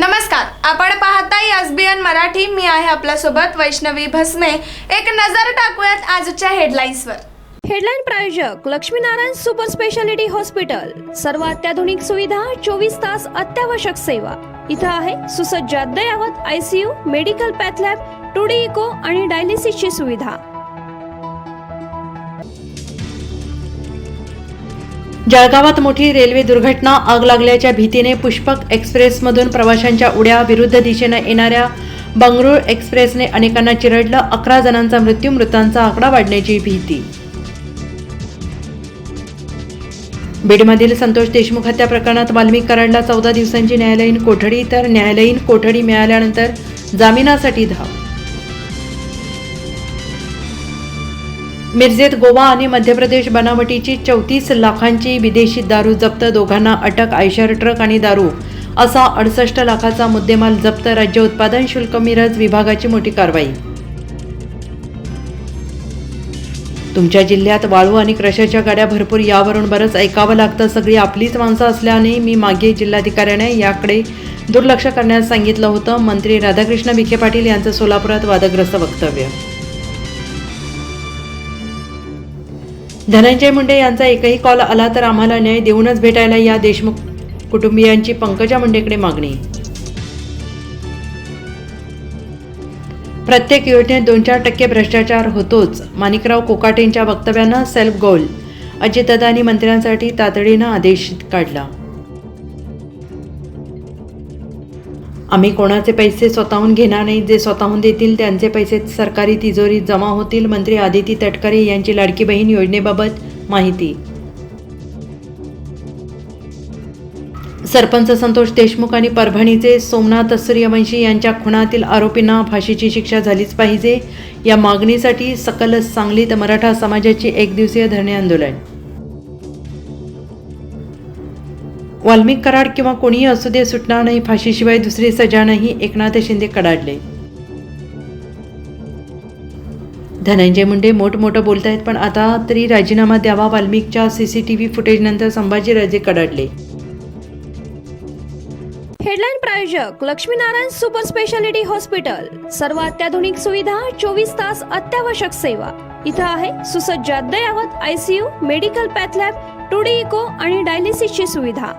नमस्कार, आपण पाहताय एसबीएन मराठी. मी आहे आपल्यासोबत वैष्णवी भस्मे. एक नजर टाकूयात आजच्या हेडलाईन्सवर. हेडलाईन प्रायोजक लक्ष्मीनारायण सुपर स्पेशालिटी हॉस्पिटल. सर्व अत्याधुनिक सुविधा, 24 तास अत्यावश्यक सेवा. इथं आहे सुसज्ज अद्ययावत ICU, medical path lab, 2D echo आणि डायलिसिसची सुविधा. जळगावात मोठी रेल्वे दुर्घटना. आग लागल्याच्या भीतीने पुष्पक एक्सप्रेसमधून प्रवाशांच्या उड्या. विरुद्ध दिशेने येणाऱ्या बंगळुरू एक्सप्रेसने अनेकांना चिरडलं. 11 जणांचा मृत्यू. मृतांचा आकडा वाढण्याची भीती. बीडमधील संतोष देशमुख हत्या प्रकरणात वाल्मिक कराडला 14 दिवसांची न्यायालयीन कोठडी. तर न्यायालयीन कोठडी मिळाल्यानंतर जामिनासाठी धाव. मिरजेत गोवा आणि मध्य प्रदेश बनावटीची 34 लाखांची विदेशी दारू जप्त. दोघांना अटक. आयशर ट्रक आणि दारू असा 68 लाखाचा मुद्देमाल जप्त. राज्य उत्पादन शुल्क मिरज विभागाची मोठी कारवाई. तुमच्या जिल्ह्यात वाळू आणि क्रशरच्या गाड्या भरपूर. यावरून बरंच ऐकावं लागतं. सगळी आपलीच माणसं असल्याने मी मागे जिल्हाधिकाऱ्याने याकडे दुर्लक्ष करण्यास सांगितलं होतं. मंत्री राधाकृष्ण विखे पाटील यांचं सोलापुरात वादग्रस्त वक्तव्य. धनंजय मुंडे यांचा एकही कॉल आला तर आम्हाला न्याय देऊनच भेटायला या. देशमुख कुटुंबियांची पंकजा मुंडेकडे मागणी. प्रत्येक योजनेत 2-4% भ्रष्टाचार होतोच. Manikrao कोकाटेंच्या वक्तव्यानं self goal. अजितदादांनी मंत्र्यांसाठी तातडीनं आदेश काढला. आम्ही कोणाचे पैसे स्वतःहून घेणार नाही. जे स्वतःहून देतील त्यांचे पैसे सरकारी तिजोरीत जमा होतील. मंत्री आदिती तटकरे यांची लाडकी बहीण योजनेबाबत माहिती. सरपंच संतोष देशमुख आणि परभणीचे सोमनाथ सूर्यवंशी यांच्या खुनातील आरोपींना फाशीची शिक्षा झालीच पाहिजे. या मागणीसाठी सकल सांगलीत मराठा समाजाची 1 दिवसीय धरणे आंदोलन. वाल्मिक कराड किंवा कोणीही असू दे, सुटणार नाही. फाशीशिवाय दुसरी सजा नाही. एकनाथ शिंदे कडाडले. धनंजय मुंडे मोठमोठं बोलतायत, पण आता तरी राजीनामा द्यावा. वाल्मिकच्या सीसीटीव्ही फुटेजनंतर संभाजीराजे कडाडले. हेडलाईन प्रायोजक लक्ष्मीनारायण सुपर स्पेशालिटी हॉस्पिटल. सर्व अत्याधुनिक सुविधा, 24 तास अत्यावश्यक सेवा. इथं आहे सुसज्ज अद्ययावत ICU, medical path lab, 2D echo आणि डायलिसिसची सुविधा.